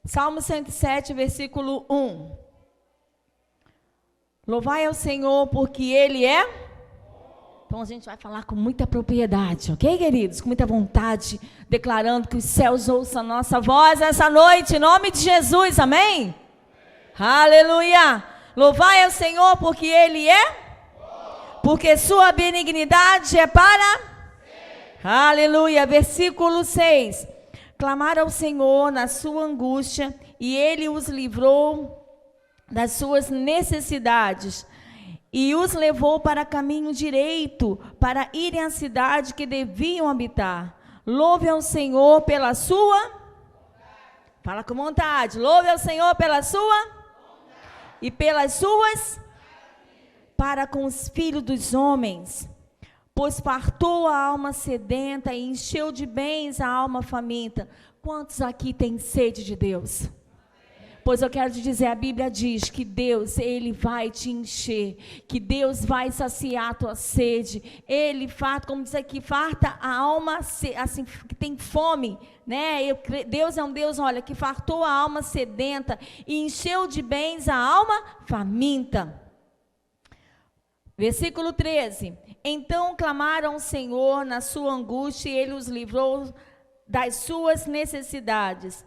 Salmo 107, versículo 1. Louvai ao Senhor, porque Ele é... Então a gente vai falar com muita propriedade, ok, queridos? Com muita vontade, declarando que os céus ouçam a nossa voz essa noite, em nome de Jesus, amém? Aleluia! Louvai ao Senhor, porque Ele é... Porque sua benignidade é para... Aleluia! Versículo 6. Clamaram ao Senhor na sua angústia, e Ele os livrou das suas necessidades, e os levou para caminho direito, para irem à cidade que deviam habitar. Louve ao Senhor pela sua... Fala com vontade. Louve ao Senhor pela sua... E pelas suas... Para com os filhos dos homens. Pois fartou a alma sedenta e encheu de bens a alma faminta. Quantos aqui têm sede de Deus? Pois eu quero te dizer, a Bíblia diz que Deus, Ele vai te encher, que Deus vai saciar a tua sede. Ele farta, como diz aqui, farta a alma, assim, que tem fome, né? Deus é um Deus, olha, que fartou a alma sedenta e encheu de bens a alma faminta. Versículo 13. Então clamaram ao Senhor na sua angústia, e Ele os livrou das suas necessidades.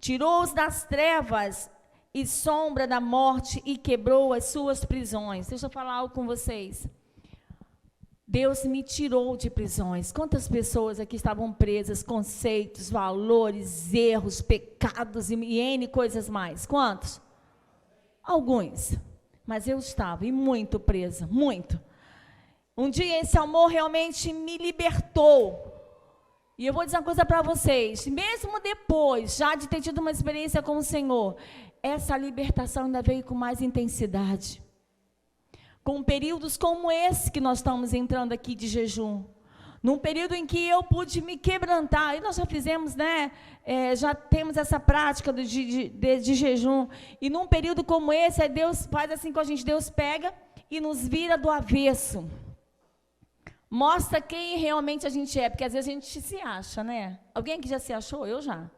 Tirou-os das trevas e sombra da morte e quebrou as suas prisões. Deixa eu falar algo com vocês. Deus me tirou de prisões. Quantas pessoas aqui estavam presas, conceitos, valores, erros, pecados e N coisas mais? Quantos? Alguns. Mas eu estava, e muito presa, muito. Um dia esse amor realmente me libertou. E eu vou dizer uma coisa para vocês, mesmo depois, já de ter tido uma experiência com o Senhor, essa libertação ainda veio com mais intensidade. Com períodos como esse que nós estamos entrando aqui de jejum. Num período em que eu pude me quebrantar, e nós já fizemos, né, já temos essa prática de jejum, e num período como esse, Deus faz assim com a gente, Deus pega e nos vira do avesso. Mostra quem realmente a gente é, porque às vezes a gente se acha, né? Alguém aqui já se achou? Eu já.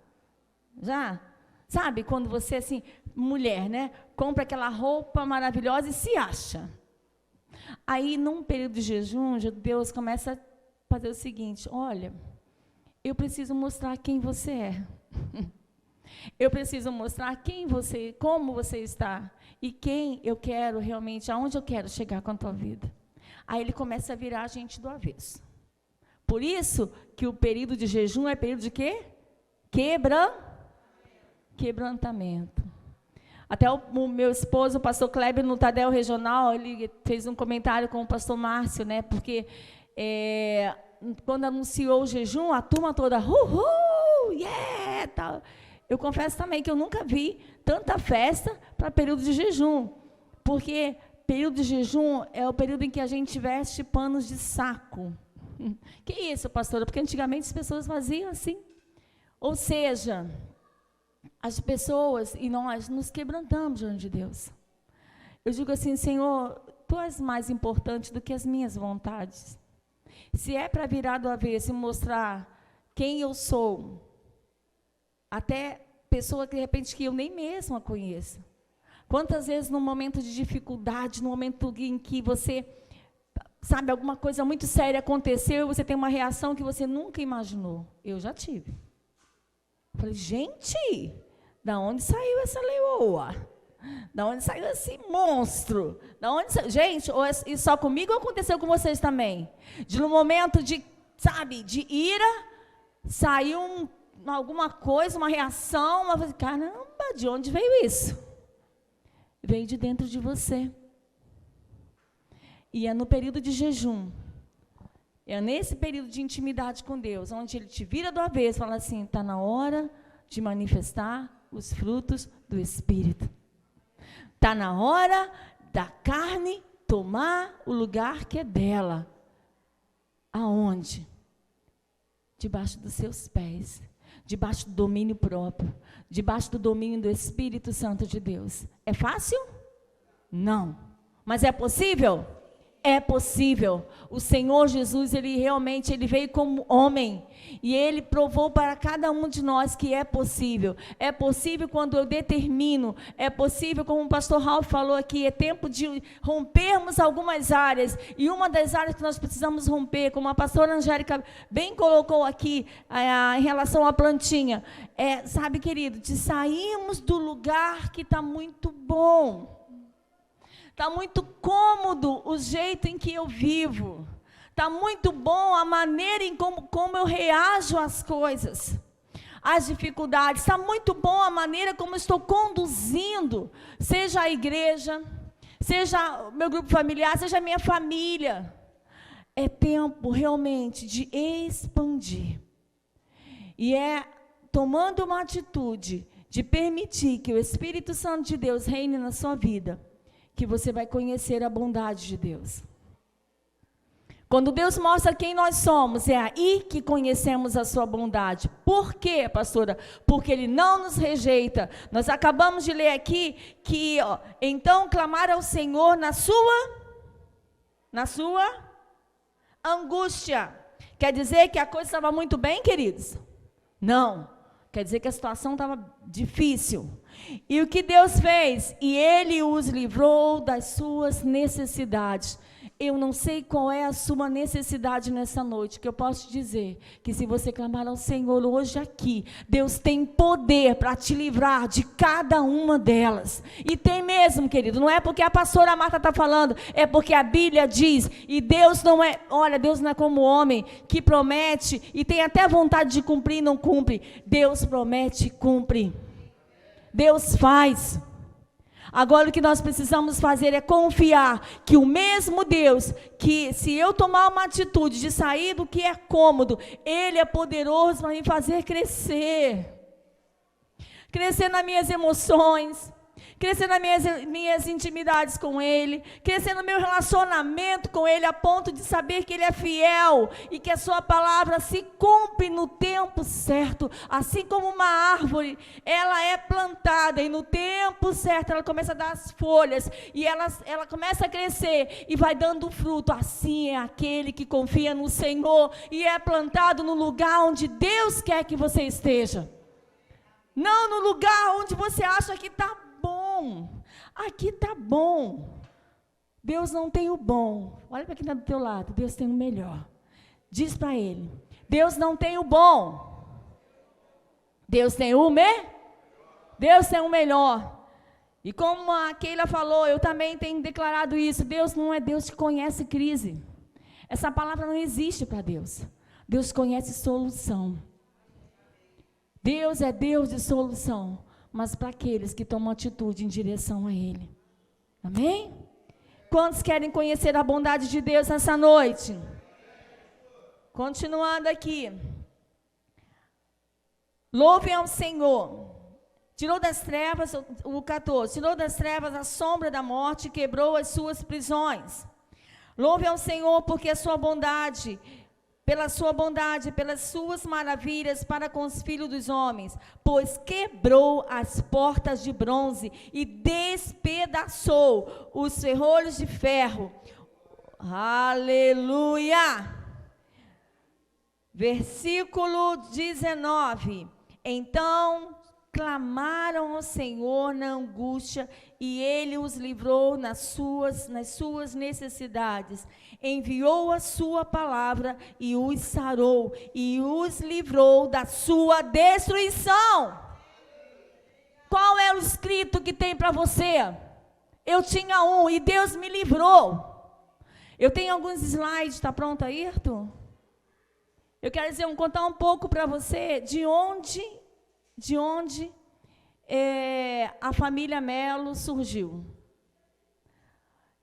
Já? Sabe, quando você, assim, mulher, né? Compra aquela roupa maravilhosa e se acha. Aí, num período de jejum, Deus começa a fazer o seguinte, olha, eu preciso mostrar quem você é. Eu preciso mostrar quem você, como você está, e quem eu quero realmente, aonde eu quero chegar com a tua vida. Aí ele começa a virar a gente do avesso. Por isso que o período de jejum é período de quê? Quebrantamento. Até o meu esposo, o pastor Kleber, no Tadel Regional, ele fez um comentário com o pastor Márcio, né? Porque quando anunciou o jejum, a turma toda, yeah! Tal. Eu confesso também que eu nunca vi tanta festa para período de jejum. Porque período de jejum é o período em que a gente veste panos de saco. Que isso, pastora? Porque antigamente as pessoas faziam assim. Ou seja, as pessoas e nós nos quebrantamos diante de Deus. Eu digo assim, Senhor, Tu és mais importante do que as minhas vontades. Se é para virar do avesso e mostrar quem eu sou, até pessoa que de repente que eu nem mesma conheço. Quantas vezes no momento de dificuldade, no momento em que você, sabe, alguma coisa muito séria aconteceu, você tem uma reação que você nunca imaginou. Eu já tive. Falei, gente, da onde saiu essa leoa? Da onde saiu esse monstro? Da onde saiu? Gente, isso só comigo ou aconteceu com vocês também? De no momento de, sabe, de ira, saiu alguma coisa, uma reação, uma coisa, caramba, de onde veio isso? Veio de dentro de você. E é no período de jejum, é nesse período de intimidade com Deus, onde Ele te vira do avesso, fala assim, está na hora de manifestar os frutos do Espírito. Está na hora da carne tomar o lugar que é dela. Aonde? Debaixo dos seus pés. Debaixo do domínio próprio, debaixo do domínio do Espírito Santo de Deus. É fácil? Não. Mas é possível? É possível. O Senhor Jesus, ele realmente, ele veio como homem. E ele provou para cada um de nós que é possível. É possível quando eu determino. É possível, como o pastor Ralf falou aqui, é tempo de rompermos algumas áreas. E uma das áreas que nós precisamos romper, como a pastora Angélica bem colocou aqui, em relação à plantinha. Sabe, querido, de sairmos do lugar que está muito bom. Está muito cômodo o jeito em que eu vivo. Está muito bom a maneira em como eu reajo às coisas, às dificuldades. Está muito bom a maneira como eu estou conduzindo, seja a igreja, seja o meu grupo familiar, seja a minha família. É tempo realmente de expandir. E é tomando uma atitude de permitir que o Espírito Santo de Deus reine na sua vida, que você vai conhecer a bondade de Deus. Quando Deus mostra quem nós somos, é aí que conhecemos a sua bondade. Por quê, pastora? Porque Ele não nos rejeita. Nós acabamos de ler aqui que, então, clamar ao Senhor na sua angústia. Quer dizer que a coisa estava muito bem, queridos? Não. Quer dizer que a situação estava difícil. E o que Deus fez? E Ele os livrou das suas necessidades. Eu não sei qual é a sua necessidade nessa noite, que eu posso te dizer que se você clamar ao Senhor hoje aqui, Deus tem poder para te livrar de cada uma delas. E tem mesmo, querido, não é porque a pastora Marta está falando, é porque a Bíblia diz, e Deus não é como homem, que promete e tem até vontade de cumprir e não cumpre. Deus promete e cumpre. Deus faz. Agora o que nós precisamos fazer é confiar que o mesmo Deus, que se eu tomar uma atitude de sair do que é cômodo, Ele é poderoso para me fazer crescer. Crescer nas minhas emoções, crescer nas minhas intimidades com Ele, crescer no meu relacionamento com Ele, a ponto de saber que Ele é fiel e que a sua palavra se cumpre no tempo certo. Assim como uma árvore, ela é plantada e no tempo certo ela começa a dar as folhas e ela começa a crescer e vai dando fruto. Assim é aquele que confia no Senhor e é plantado no lugar onde Deus quer que você esteja. Não no lugar onde você acha que está bom. Aqui está bom. Deus não tem o bom. Olha para quem está do teu lado. Deus tem o melhor. Diz para ele. Deus não tem o bom. Deus tem o Deus tem o melhor. E como a Keila falou, eu também tenho declarado isso. Deus não é Deus que conhece crise. Essa palavra não existe para Deus. Deus conhece solução. Deus é Deus de solução, mas para aqueles que tomam atitude em direção a Ele. Amém? Quantos querem conhecer a bondade de Deus nessa noite? Continuando aqui. Louvem ao Senhor. Tirou das trevas, o 14, tirou das trevas a sombra da morte e quebrou as suas prisões. Louvem ao Senhor porque a sua bondade... pela sua bondade, pelas suas maravilhas para com os filhos dos homens, pois quebrou as portas de bronze e despedaçou os ferrolhos de ferro. Aleluia! Versículo 19. Então clamaram ao Senhor na angústia e Ele os livrou nas suas necessidades. Enviou a sua palavra e os sarou e os livrou da sua destruição. Qual é o escrito que tem para você? Eu tinha um e Deus me livrou. Eu tenho alguns slides, está pronto aí, Arthur? Eu quero contar um pouco para você de onde a família Melo surgiu.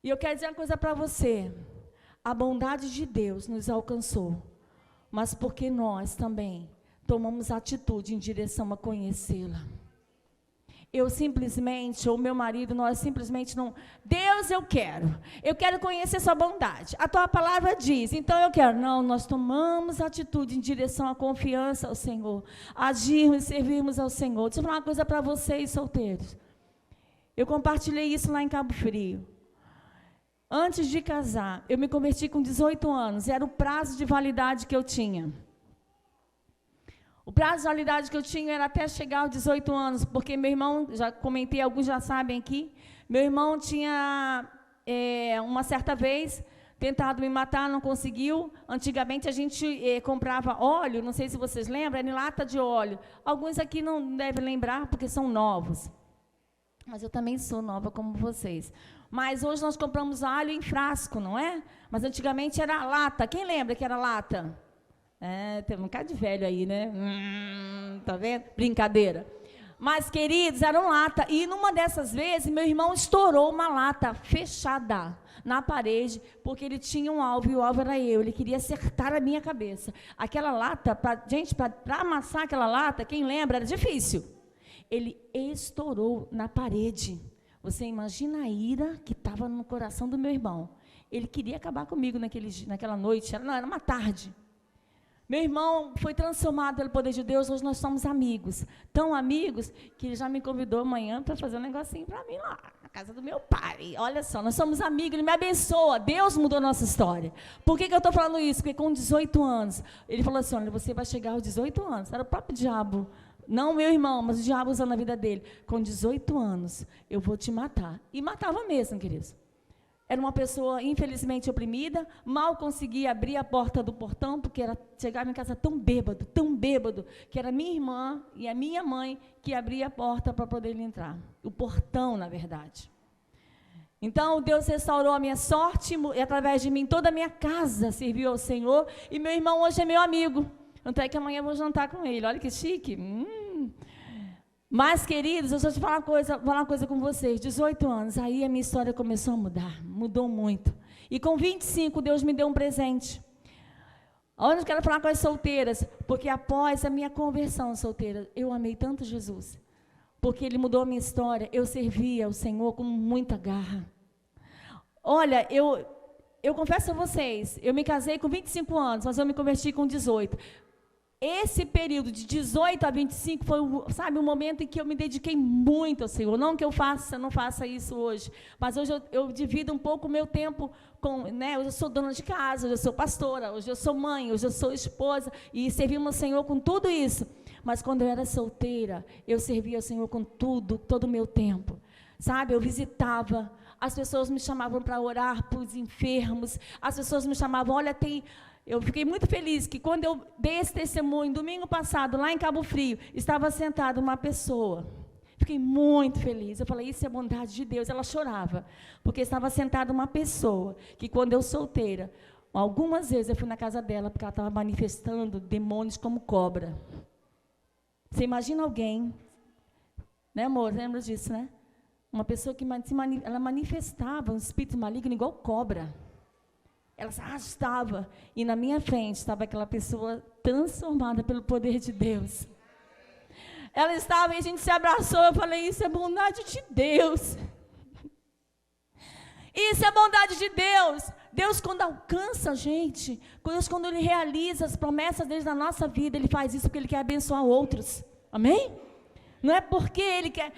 E eu quero dizer uma coisa para você. A bondade de Deus nos alcançou, mas porque nós também tomamos atitude em direção a conhecê-la. Eu simplesmente, ou meu marido, nós simplesmente não... Deus, eu quero conhecer sua bondade. A tua palavra diz, então eu quero. Não, nós tomamos atitude em direção à confiança ao Senhor. Agirmos e servirmos ao Senhor. Deixa eu falar uma coisa para vocês, solteiros. Eu compartilhei isso lá em Cabo Frio. Antes de casar, eu me converti com 18 anos, era o prazo de validade que eu tinha. O prazo de validade que eu tinha era até chegar aos 18 anos, porque meu irmão, já comentei, alguns já sabem aqui, meu irmão tinha, uma certa vez, tentado me matar, não conseguiu. Antigamente a gente comprava óleo, não sei se vocês lembram, era em lata de óleo. Alguns aqui não devem lembrar, porque são novos. Mas eu também sou nova como vocês. Mas hoje nós compramos alho em frasco, não é? Mas antigamente era lata. Quem lembra que era lata? Tem um bocado de velho aí, né? Tá vendo? Brincadeira. Mas, queridos, eram lata. E numa dessas vezes, meu irmão estourou uma lata fechada na parede, porque ele tinha um alvo, e o alvo era eu. Ele queria acertar a minha cabeça. Aquela lata, gente, para amassar aquela lata, quem lembra, era difícil. Ele estourou na parede. Você imagina a ira que estava no coração do meu irmão. Ele queria acabar comigo naquela noite, era uma tarde. Meu irmão foi transformado pelo poder de Deus, hoje nós somos amigos. Tão amigos que ele já me convidou amanhã para fazer um negocinho para mim lá, na casa do meu pai. Olha só, nós somos amigos, ele me abençoa, Deus mudou a nossa história. Por que eu estou falando isso? Porque com 18 anos, ele falou assim, olha, você vai chegar aos 18 anos. Era o próprio diabo, não meu irmão, mas o diabo usando a vida dele. Com 18 anos, eu vou te matar. E matava mesmo, queridos. Era uma pessoa, infelizmente, oprimida, mal conseguia abrir a porta do portão, porque chegava em casa tão bêbado, que era minha irmã e a minha mãe que abria a porta para poder ele entrar. O portão, na verdade. Então, Deus restaurou a minha sorte, e através de mim, toda a minha casa serviu ao Senhor, e meu irmão hoje é meu amigo. Tanto é que amanhã eu vou jantar com ele. Olha que chique. Mas, queridos, eu vou te falar uma coisa com vocês. 18 anos, aí a minha história começou a mudar. Mudou muito. E com 25, Deus me deu um presente. Onde eu quero falar com as solteiras? Porque após a minha conversão solteira, eu amei tanto Jesus. Porque Ele mudou a minha história. Eu servia ao Senhor com muita garra. Olha, eu confesso a vocês, eu me casei com 25 anos, mas eu me converti com 18. Esse período de 18 a 25 foi, um momento em que eu me dediquei muito ao Senhor. Não que eu não faça isso hoje, mas hoje eu divido um pouco o meu tempo com, hoje eu sou dona de casa, hoje eu sou pastora, hoje eu sou mãe, hoje eu sou esposa, e servimos ao Senhor com tudo isso. Mas quando eu era solteira, eu servia ao Senhor com todo o meu tempo. Eu visitava, as pessoas me chamavam para orar para os enfermos, as pessoas me chamavam, eu fiquei muito feliz que quando eu dei esse testemunho, domingo passado, lá em Cabo Frio, estava sentada uma pessoa. Fiquei muito feliz. Eu falei, isso é bondade de Deus. Ela chorava, porque estava sentada uma pessoa que, quando eu solteira, algumas vezes eu fui na casa dela, porque ela estava manifestando demônios como cobra. Você imagina alguém, né, amor? Lembra disso, né? Uma pessoa que ela manifestava um espírito maligno igual cobra. Ela se arrastava, e na minha frente estava aquela pessoa transformada pelo poder de Deus. Ela estava, e a gente se abraçou, eu falei, isso é bondade de Deus. Isso é bondade de Deus. Deus, quando alcança a gente, Deus, quando Ele realiza as promessas dele na nossa vida, Ele faz isso porque Ele quer abençoar outros. Amém? Não é porque Ele quer,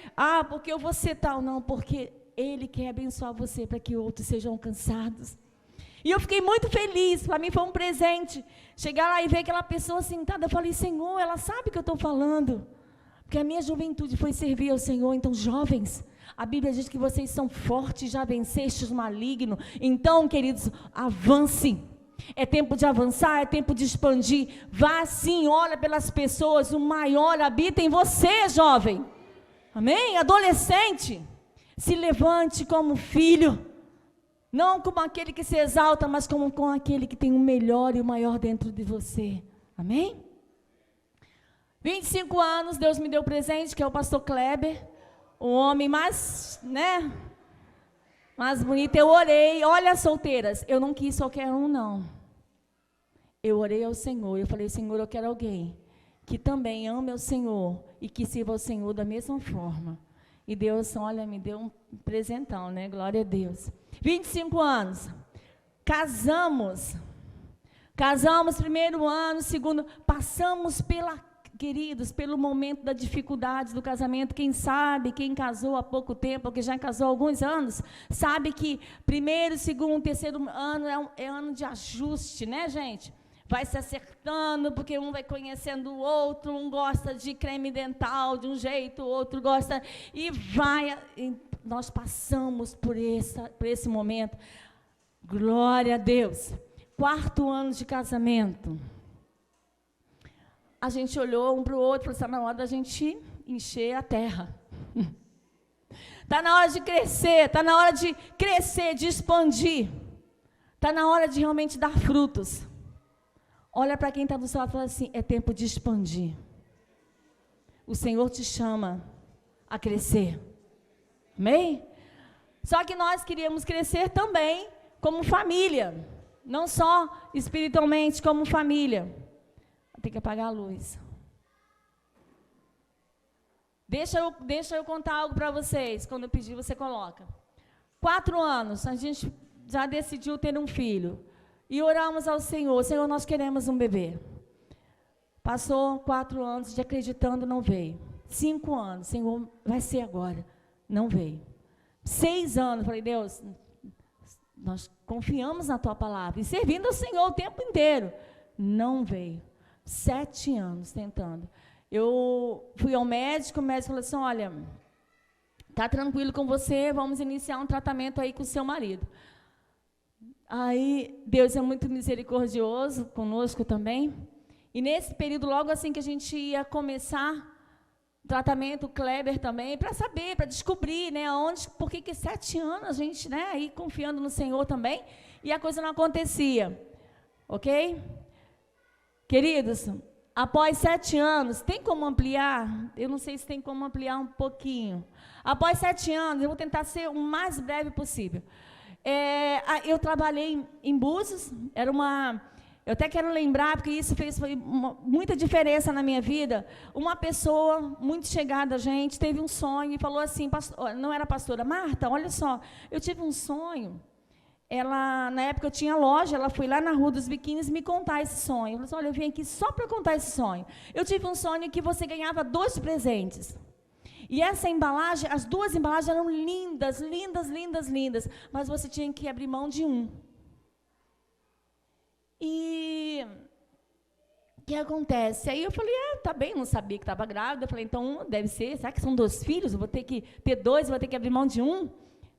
porque eu vou ser tal, não, porque Ele quer abençoar você para que outros sejam alcançados. E eu fiquei muito feliz, para mim foi um presente, chegar lá e ver aquela pessoa sentada, eu falei, Senhor, ela sabe o que eu estou falando, porque a minha juventude foi servir ao Senhor. Então, jovens, a Bíblia diz que vocês são fortes, já vencestes o maligno. Então, queridos, avance, é tempo de avançar, é tempo de expandir, vá sim, olha pelas pessoas, o maior habita em você, jovem, amém? Adolescente, se levante como filho, não como aquele que se exalta, mas como com aquele que tem o melhor e o maior dentro de você. Amém? 25 anos, Deus me deu presente, que é o pastor Kleber, o homem mais bonito. Eu orei, olha, solteiras, eu não quis qualquer um, não. Eu orei ao Senhor, eu falei, Senhor, eu quero alguém que também ame ao Senhor e que sirva ao Senhor da mesma forma. E Deus, olha, me deu um presentão, né? Glória a Deus. 25 anos. Casamos primeiro ano, segundo, passamos queridos, pelo momento da dificuldade do casamento. Quem sabe, quem casou há pouco tempo, ou que já casou há alguns anos, sabe que primeiro, segundo, terceiro ano é ano de ajuste, né, gente? Vai se acertando, porque um vai conhecendo o outro, um gosta de creme dental de um jeito, o outro gosta, e nós passamos por esse momento. Glória a Deus. 4º ano de casamento. A gente olhou um para o outro e falou: está na hora da gente encher a terra. Está na hora de crescer, está na hora de crescer, de expandir. Está na hora de realmente dar frutos. Olha para quem está do seu lado e fala assim: é tempo de expandir. O Senhor te chama a crescer. Amém? Só que nós queríamos crescer também como família. Não só espiritualmente, como família. Tem que apagar a luz. Deixa eu contar algo para vocês. Quando eu pedir, você coloca. 4 anos, a gente já decidiu ter um filho. E oramos ao Senhor: Senhor, nós queremos um bebê. Passou 4 anos de acreditando, não veio. 5 anos, Senhor, vai ser agora. Não veio. 6 anos, falei: Deus, nós confiamos na Tua palavra. E servindo ao Senhor o tempo inteiro. Não veio. 7 anos tentando. Eu fui ao médico, o médico falou assim: olha, tá tranquilo com você, vamos iniciar um tratamento aí com o seu marido. Aí, Deus é muito misericordioso conosco também. E nesse período, logo assim que a gente ia começar o tratamento, o Kleber também, para saber, para descobrir, né, por que 7 anos a gente, né, aí confiando no Senhor também, e a coisa não acontecia. Ok? Queridos, após 7 anos, tem como ampliar? Eu não sei se tem como ampliar um pouquinho. Após 7 anos, eu vou tentar ser o mais breve possível. Eu trabalhei em Búzios, eu até quero lembrar, porque isso fez muita diferença na minha vida. Uma pessoa muito chegada a gente, teve um sonho e falou assim, não era pastora: Marta, olha só, eu tive um sonho. Na época eu tinha loja, ela foi lá na Rua dos Biquínis me contar esse sonho. Ela falou assim: olha, eu vim aqui só para contar esse sonho. Eu tive um sonho que você ganhava 2 presentes. E essa embalagem, as 2 embalagens eram lindas, lindas, lindas, lindas. Mas você tinha que abrir mão de um. E o que acontece? Aí eu falei: tá bem, não sabia que estava grávida. Eu falei: então deve ser, será que são 2 filhos? Eu vou ter que ter 2, vou ter que abrir mão de um?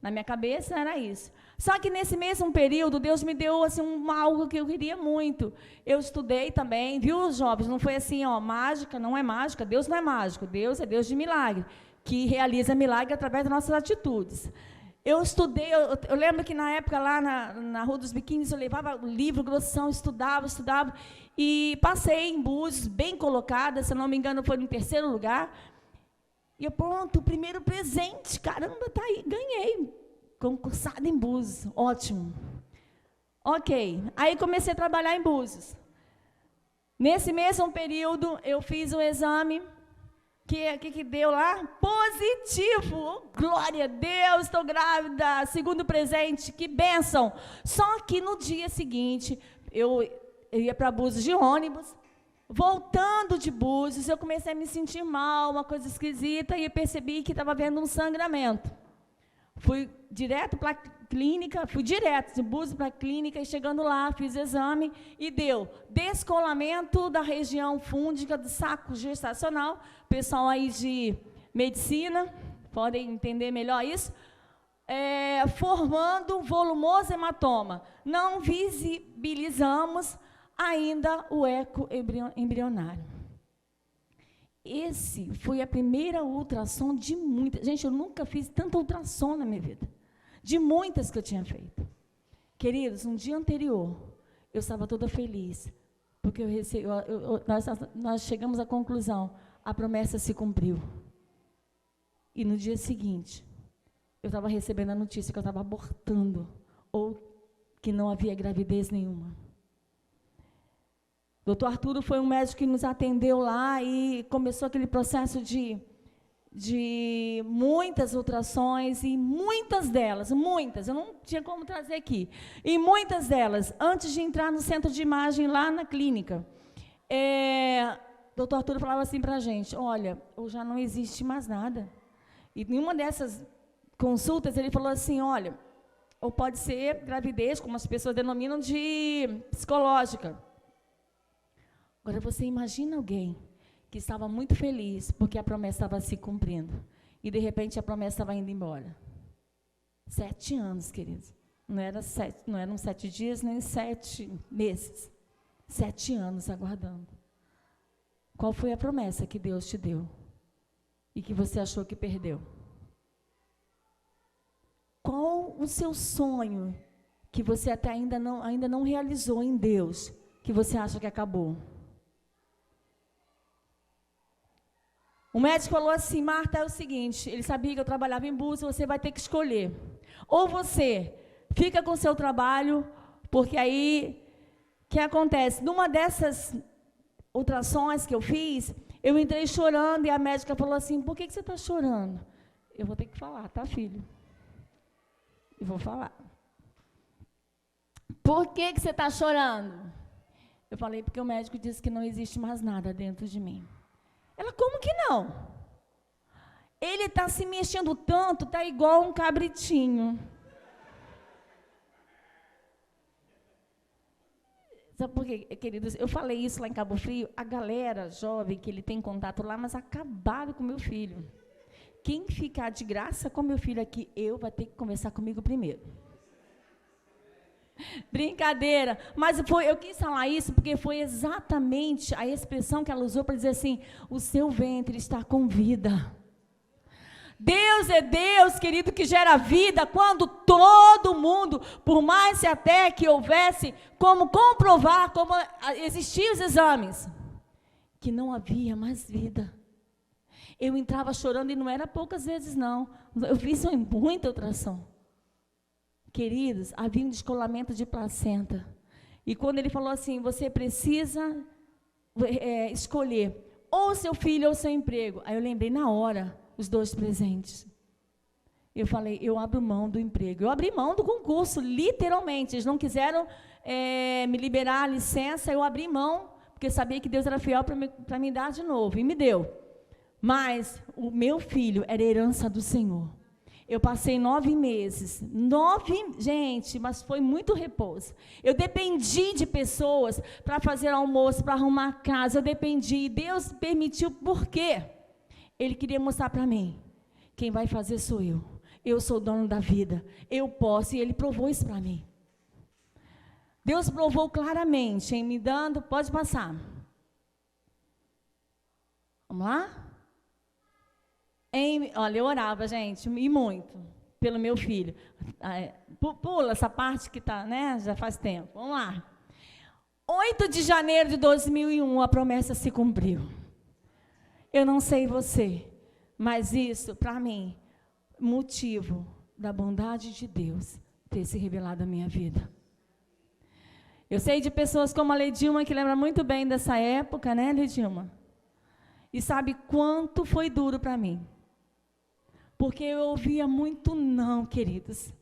Na minha cabeça era isso. Só que nesse mesmo período, Deus me deu assim, algo que eu queria muito. Eu estudei também, viu, jovens? Não foi assim, mágica, não é mágica. Deus não é mágico, Deus é Deus de milagre, que realiza milagre através das nossas atitudes. Eu estudei, eu lembro que na época lá na Rua dos Biquínis, eu levava o livro grossão, estudava, e passei em Búzios, bem colocada, se eu não me engano, foi no 3º lugar. E eu, pronto, o primeiro presente, caramba, tá aí, ganhei, concursada em Búzios, ótimo. Ok, aí comecei a trabalhar em Búzios. Nesse mesmo período, eu fiz o exame, que deu lá? Positivo, oh, glória a Deus, estou grávida, 2º presente, que bênção. Só que no dia seguinte, eu ia para Búzios de ônibus. Voltando de Búzios, eu comecei a me sentir mal, uma coisa esquisita, e eu percebi que estava havendo um sangramento. Fui direto para a clínica, fui direto de Búzios para a clínica, e chegando lá, fiz exame, e deu descolamento da região fúndica do saco gestacional. Pessoal aí de medicina, podem entender melhor isso. Formando volumoso hematoma. Não visibilizamos ainda o eco embrionário. Esse foi a primeira ultrassom de muitas. Gente, eu nunca fiz tanta ultrassom na minha vida. De muitas que eu tinha feito. Queridos, no dia anterior, eu estava toda feliz, porque nós chegamos à conclusão, a promessa se cumpriu. E no dia seguinte, eu estava recebendo a notícia que eu estava abortando, ou que não havia gravidez nenhuma. Doutor Arturo foi um médico que nos atendeu lá e começou aquele processo de muitas ultrassons, e muitas delas, eu não tinha como trazer aqui, e muitas delas, antes de entrar no centro de imagem lá na clínica, doutor Arthur falava assim para a gente, olha, já não existe mais nada. E em uma dessas consultas, ele falou assim, olha, ou pode ser gravidez, como as pessoas denominam, de psicológica. Agora, você imagina alguém que estava muito feliz porque a promessa estava se cumprindo. E, de repente, a promessa estava indo embora. 7 anos, queridos. Não eram 7 dias, nem 7 meses. 7 anos aguardando. Qual foi a promessa que Deus te deu? E que você achou que perdeu? Qual o seu sonho que você até ainda não realizou em Deus, que você acha que acabou? O médico falou assim, Marta, é o seguinte, ele sabia que eu trabalhava em Búzios, você vai ter que escolher. Ou você fica com o seu trabalho, porque aí, o que acontece? Numa dessas ultrassons que eu fiz, eu entrei chorando e a médica falou assim, por que você está chorando? Eu vou ter que falar, tá, filho? Eu vou falar. Por que você está chorando? Eu falei, porque o médico disse que não existe mais nada dentro de mim. Ela, como que não? Ele está se mexendo tanto, está igual um cabritinho. Sabe por quê, queridos? Eu falei isso lá em Cabo Frio, a galera jovem que ele tem contato lá, mas acabaram com meu filho. Quem ficar de graça com meu filho aqui, vai ter que conversar comigo primeiro. Brincadeira, mas eu quis falar isso porque foi exatamente a expressão que ela usou para dizer assim, o seu ventre está com vida. Deus é Deus, querido, que gera vida quando todo mundo, por mais até que houvesse como comprovar, como existiam os exames, que não havia mais vida. Eu entrava chorando e não era poucas vezes não, eu fiz muita ultrassom. Queridos, havia um descolamento de placenta. E quando ele falou assim, você precisa escolher ou seu filho ou seu emprego. Aí eu lembrei na hora, os 2 presentes. Eu falei, eu abro mão do emprego. Eu abri mão do concurso, literalmente. Eles não quiseram me liberar a licença, eu abri mão, porque eu sabia que Deus era fiel para me dar de novo, e me deu. Mas o meu filho era herança do Senhor. Eu passei 9 meses, gente, mas foi muito repouso. Eu dependi de pessoas para fazer almoço, para arrumar a casa, eu dependi. Deus permitiu, por quê? Ele queria mostrar para mim, quem vai fazer sou eu sou o dono da vida, eu posso, e Ele provou isso para mim. Deus provou claramente, me dando, pode passar. Vamos lá? Olha, eu orava, gente, e muito, pelo meu filho. Pula essa parte que está, né, já faz tempo. Vamos lá. 8 de janeiro de 2001, a promessa se cumpriu. Eu não sei você, mas isso, para mim, motivo da bondade de Deus ter se revelado na minha vida. Eu sei de pessoas como a Ledilma, que lembra muito bem dessa época, né, Ledilma? E sabe quanto foi duro para mim. Porque eu ouvia muito não, queridos.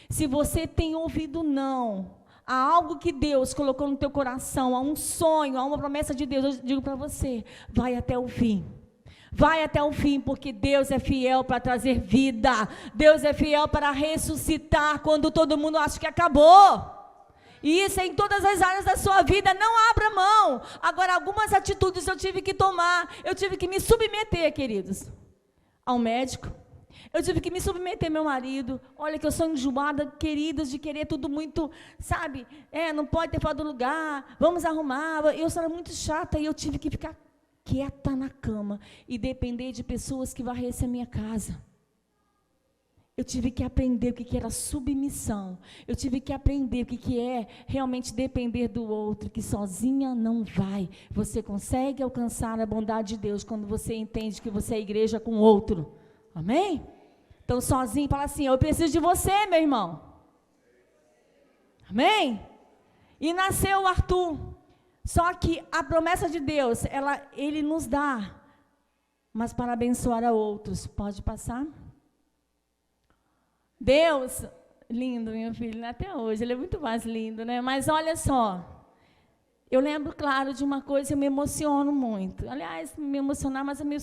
Se você tem ouvido não, há algo que Deus colocou no teu coração, há um sonho, há uma promessa de Deus, eu digo para você, vai até o fim. Vai até o fim, porque Deus é fiel para trazer vida. Deus é fiel para ressuscitar quando todo mundo acha que acabou. E isso é em todas as áreas da sua vida, não abra mão. Agora, algumas atitudes eu tive que tomar, eu tive que me submeter, queridos, ao médico. Eu tive que me submeter meu marido. Olha que eu sou enjoada, queridos, de querer tudo muito, sabe? Não pode ter fora do lugar, vamos arrumar. Eu era muito chata e eu tive que ficar quieta na cama e depender de pessoas que varressem a minha casa. Eu tive que aprender o que era submissão. Eu tive que aprender o que é realmente depender do outro, que sozinha não vai. Você consegue alcançar a bondade de Deus quando você entende que você é igreja com o outro. Amém? Então, sozinho, fala assim, eu preciso de você, meu irmão. Amém? E nasceu o Arthur. Só que a promessa de Deus, Ele nos dá, mas para abençoar a outros. Pode passar? Deus, lindo, meu filho, até hoje, ele é muito mais lindo, né? Mas olha só, Eu lembro, claro, de uma coisa, eu me emociono muito. Aliás, me emocionar, mas eu me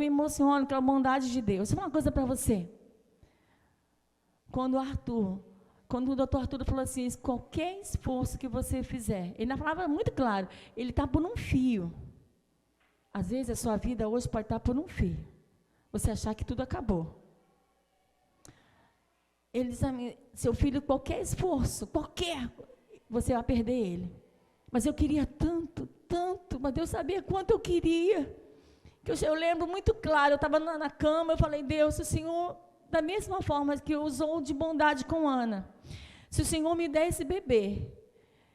emociono com a bondade de Deus. Uma coisa para você. Quando o doutor Arthur falou assim, qualquer esforço que você fizer, ele falava muito claro, ele está por um fio. Às vezes a sua vida hoje pode estar por um fio. Você achar que tudo acabou. Ele diz a mim, seu filho, qualquer esforço, você vai perder ele. Mas eu queria tanto, mas Deus sabia quanto eu queria. Eu lembro muito claro, eu estava na cama, eu falei, Deus, o Senhor, da mesma forma que usou de bondade com Ana, se o Senhor me der esse bebê,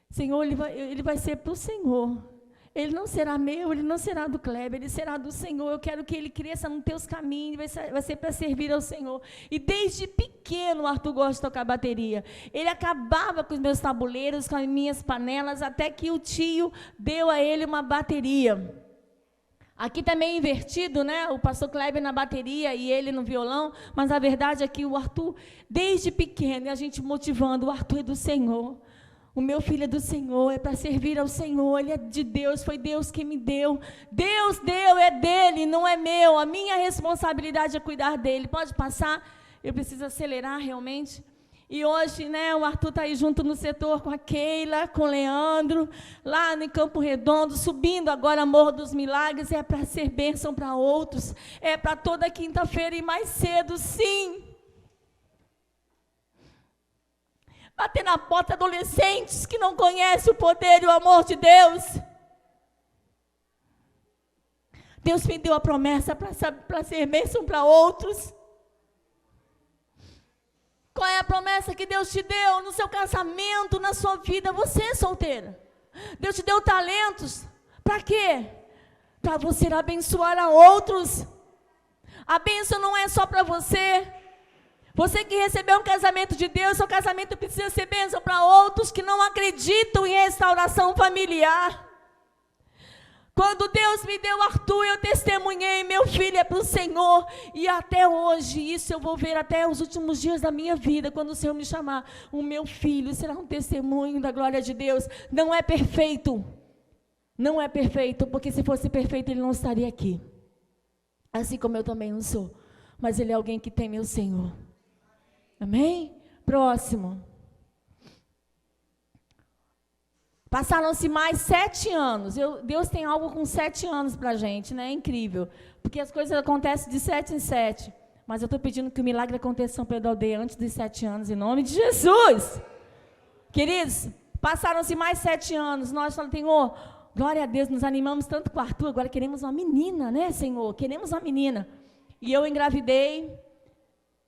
Senhor, ele vai ser para o Senhor. Ele não será meu, ele não será do Kleber, ele será do Senhor. Eu quero que ele cresça nos teus caminhos, vai ser para servir ao Senhor. E desde pequeno o Arthur gosta de tocar bateria. Ele acabava com os meus tabuleiros, com as minhas panelas, até que o tio deu a ele uma bateria. Aqui também invertido, né? O pastor Kleber na bateria e ele no violão, mas a verdade é que o Arthur, desde pequeno, e a gente motivando, o Arthur é do Senhor. O meu filho é do Senhor, é para servir ao Senhor, ele é de Deus, foi Deus quem me deu. Deus deu, é dele, não é meu. A minha responsabilidade é cuidar dele. Pode passar? Eu preciso acelerar realmente. E hoje, né, o Arthur está aí junto no setor com a Keila, com o Leandro, lá no Campo Redondo, subindo agora a Morro dos Milagres, é para ser bênção para outros, é para toda quinta-feira e mais cedo, sim. Bater na porta adolescentes que não conhecem o poder e o amor de Deus. Deus me deu a promessa para ser bênção para outros. Qual é a promessa que Deus te deu no seu casamento, na sua vida? Você é solteira. Deus te deu talentos. Para quê? Para você abençoar a outros. A bênção não é só para você. Você que recebeu um casamento de Deus, seu casamento precisa ser bênção para outros que não acreditam em restauração familiar. Quando Deus me deu Arthur, eu testemunhei, meu filho é para o Senhor. E até hoje, isso eu vou ver até os últimos dias da minha vida, quando o Senhor me chamar. O meu filho será um testemunho da glória de Deus. Não é perfeito. Não é perfeito, porque se fosse perfeito, ele não estaria aqui. Assim como eu também não sou. Mas ele é alguém que teme o Senhor. Amém? Próximo. Passaram-se mais 7 anos. Deus tem algo com 7 anos para a gente, né? É incrível. Porque as coisas acontecem de 7 em 7. Mas eu estou pedindo que o milagre aconteça em São Pedro da Aldeia antes de 7 anos, em nome de Jesus. Queridos, passaram-se mais 7 anos. Nós falamos, Senhor, glória a Deus, nos animamos tanto com o Arthur, agora queremos uma menina, né, Senhor? Queremos uma menina. E eu engravidei.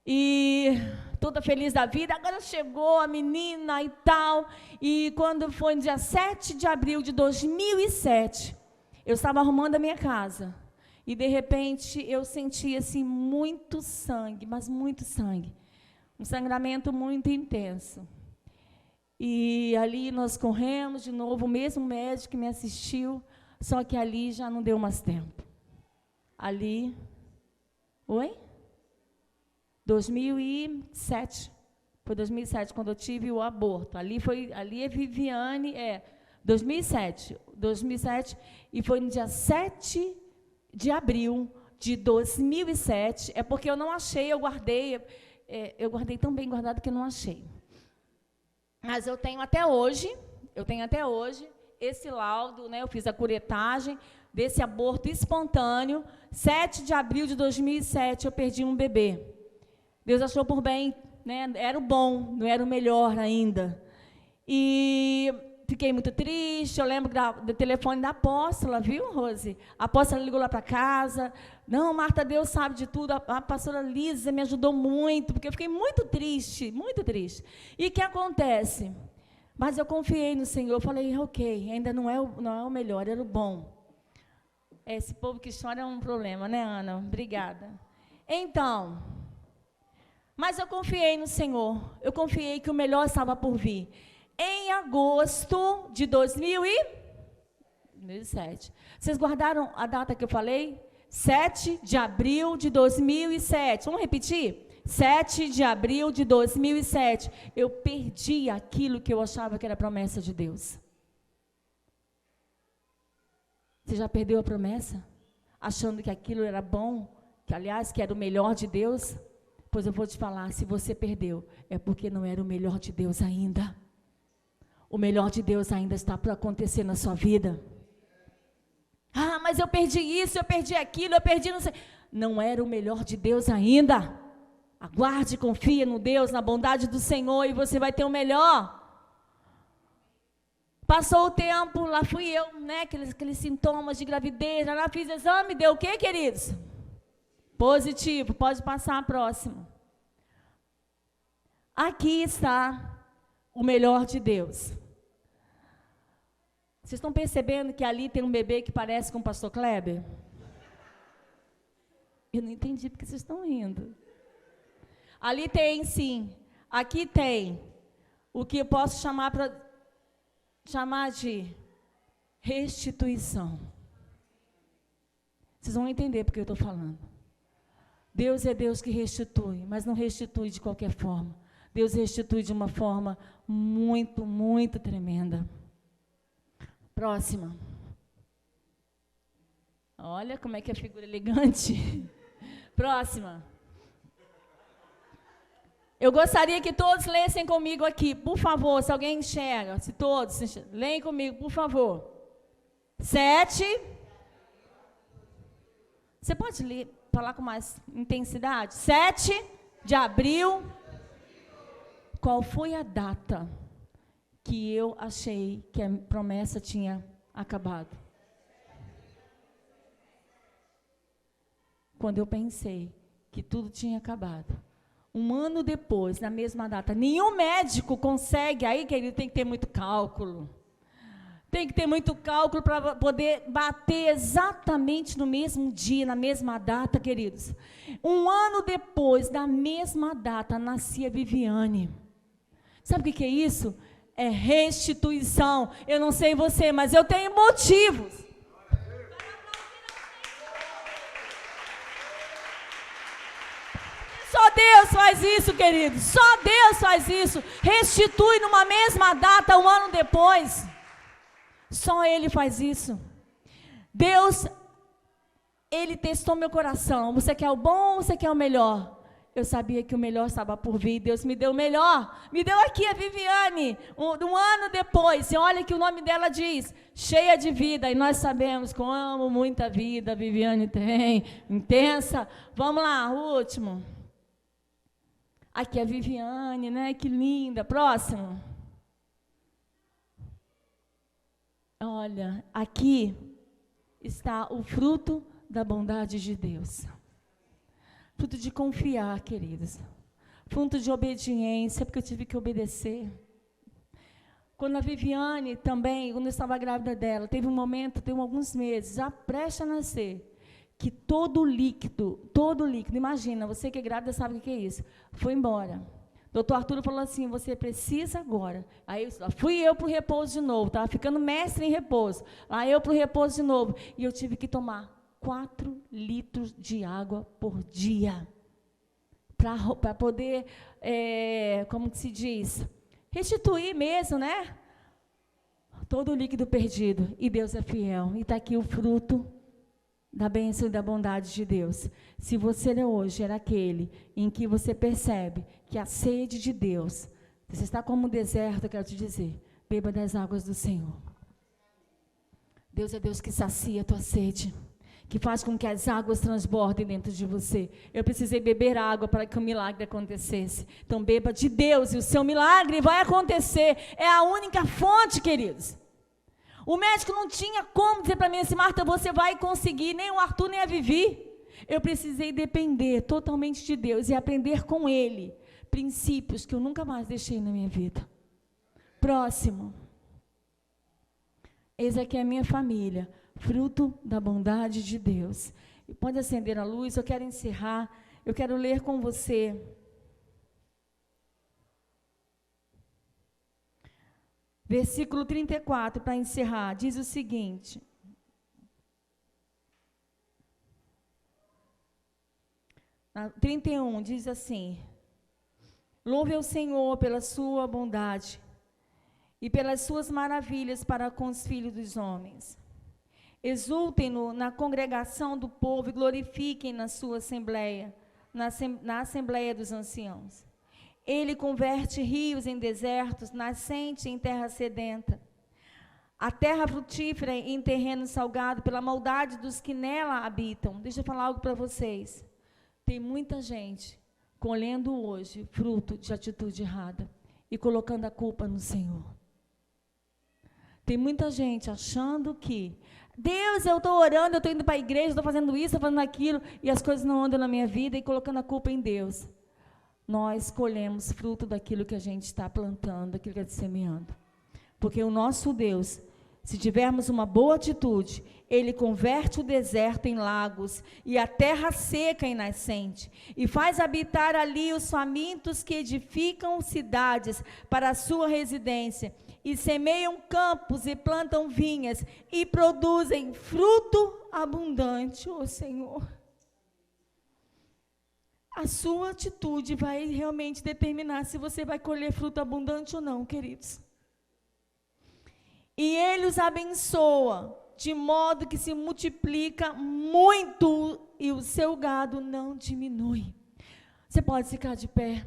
E toda feliz da vida, agora chegou a menina e tal, e quando foi no dia 7 de abril de 2007, eu estava arrumando a minha casa, e de repente eu senti assim muito sangue, mas muito sangue, um sangramento muito intenso, e ali nós corremos de novo, o mesmo médico que me assistiu, só que ali já não deu mais tempo, ali, oi? 2007, foi 2007 quando eu tive o aborto, ali é Viviane, 2007, e foi no dia 7 de abril de 2007, é porque eu não achei, eu guardei tão bem guardado que eu não achei, mas eu tenho até hoje esse laudo, né, eu fiz a curetagem desse aborto espontâneo, 7 de abril de 2007, eu perdi um bebê. Deus achou por bem, né? Era o bom, não era o melhor ainda. E fiquei muito triste, eu lembro do telefone da apóstola, viu, Rose? A apóstola ligou lá para casa. Não, Marta, Deus sabe de tudo. A pastora Lísia me ajudou muito, porque eu fiquei muito triste, muito triste. E o que acontece? Mas eu confiei no Senhor, eu falei, ok, ainda não é o melhor, era o bom. Esse povo que chora é um problema, né, Ana? Obrigada. Então... Mas eu confiei no Senhor, eu confiei que o melhor estava por vir. Em agosto de 2007. Vocês guardaram a data que eu falei? 7 de abril de 2007. Vamos repetir? 7 de abril de 2007. Eu perdi aquilo que eu achava que era promessa de Deus. Você já perdeu a promessa? Achando que aquilo era bom, que aliás, que era o melhor de Deus? Pois eu vou te falar, se você perdeu, é porque não era o melhor de Deus ainda. O melhor de Deus ainda está para acontecer na sua vida. Ah, mas eu perdi isso, eu perdi aquilo, eu perdi não sei. Não era o melhor de Deus ainda. Aguarde, confia no Deus, na bondade do Senhor e você vai ter o melhor. Passou o tempo, lá fui eu, né, aqueles sintomas de gravidez, lá fiz exame, deu o quê, queridos? Positivo, pode passar a próxima. Aqui está o melhor de Deus. Vocês estão percebendo que ali tem um bebê que parece com o pastor Kleber? Eu não entendi porque vocês estão rindo. Ali tem, sim. Aqui tem o que eu posso chamar de restituição. Vocês vão entender porque eu estou falando. Deus é Deus que restitui, mas não restitui de qualquer forma. Deus restitui de uma forma muito, muito tremenda. Próxima. Olha como é que é a figura elegante. Próxima. Eu gostaria que todos lessem comigo aqui, por favor, se alguém enxerga, se todos, leem comigo, por favor. 7. Você pode ler, falar com mais intensidade? 7 de abril. Qual foi a data que eu achei que a promessa tinha acabado? Quando eu pensei que tudo tinha acabado. Um ano depois, na mesma data, nenhum médico consegue, aí, querido, tem que ter muito cálculo. Tem que ter muito cálculo para poder bater exatamente no mesmo dia, na mesma data, queridos. Um ano depois, da mesma data, nascia Viviane. Sabe o que é isso? É restituição. Eu não sei você, mas eu tenho motivos. Só Deus faz isso, querido. Só Deus faz isso. Restitui numa mesma data, um ano depois. Só Ele faz isso. Deus, Ele testou meu coração. Você quer o bom ou você quer o melhor? Eu sabia que o melhor estava por vir. Deus me deu o melhor. Me deu aqui a Viviane. Um ano depois. E olha que o nome dela diz, cheia de vida. E nós sabemos como muita vida a Viviane tem. Intensa. Vamos lá, o último. Aqui a Viviane, né? Que linda. Próximo. Olha, aqui está o fruto da bondade de Deus. Fruto de confiar, queridos. Fruto de obediência, porque eu tive que obedecer. Quando a Viviane também, quando eu estava grávida dela, teve um momento, tem alguns meses, já prestes a nascer, que todo líquido, imagina, você que é grávida sabe o que é isso, foi embora. Doutor Arturo falou assim, você precisa agora. Aí fui eu para o repouso de novo, estava ficando mestre em repouso. Aí eu para o repouso de novo. E eu tive que tomar 4 litros de água por dia. Para poder, como que se diz? Restituir mesmo, né? Todo o líquido perdido. E Deus é fiel. E está aqui o fruto da bênção e da bondade de Deus. Se você hoje era aquele em que você percebe que a sede de Deus, você está como um deserto, eu quero te dizer, beba das águas do Senhor. Deus é Deus que sacia a tua sede, que faz com que as águas transbordem dentro de você. Eu precisei beber água para que o milagre acontecesse. Então beba de Deus e o seu milagre vai acontecer. É a única fonte, queridos. O médico não tinha como dizer para mim assim, Marta, você vai conseguir, nem o Arthur, nem a Vivi. Eu precisei depender totalmente de Deus e aprender com Ele princípios que eu nunca mais deixei na minha vida. Próximo. Eis aqui a minha família, fruto da bondade de Deus. E pode acender a luz, eu quero encerrar, eu quero ler com você. Versículo 34, para encerrar, diz o seguinte. Na 31, diz assim, louve ao Senhor pela sua bondade e pelas suas maravilhas para com os filhos dos homens. Exultem na congregação do povo e glorifiquem na sua assembleia, na assembleia dos anciãos. Ele converte rios em desertos, nascente em terra sedenta. A terra frutífera em terreno salgado pela maldade dos que nela habitam. Deixa eu falar algo para vocês. Tem muita gente colhendo hoje fruto de atitude errada e colocando a culpa no Senhor. Tem muita gente achando que Deus, eu estou orando, eu estou indo para a igreja, estou fazendo isso, estou fazendo aquilo, e as coisas não andam na minha vida, e colocando a culpa em Deus. Nós colhemos fruto daquilo que a gente está plantando, daquilo que a gente está semeando. Porque o nosso Deus, se tivermos uma boa atitude, Ele converte o deserto em lagos e a terra seca em nascente, e faz habitar ali os famintos que edificam cidades para a sua residência, e semeiam campos e plantam vinhas, e produzem fruto abundante, ó Senhor. A sua atitude vai realmente determinar se você vai colher fruto abundante ou não, queridos. E Ele os abençoa, de modo que se multiplica muito e o seu gado não diminui. Você pode ficar de pé.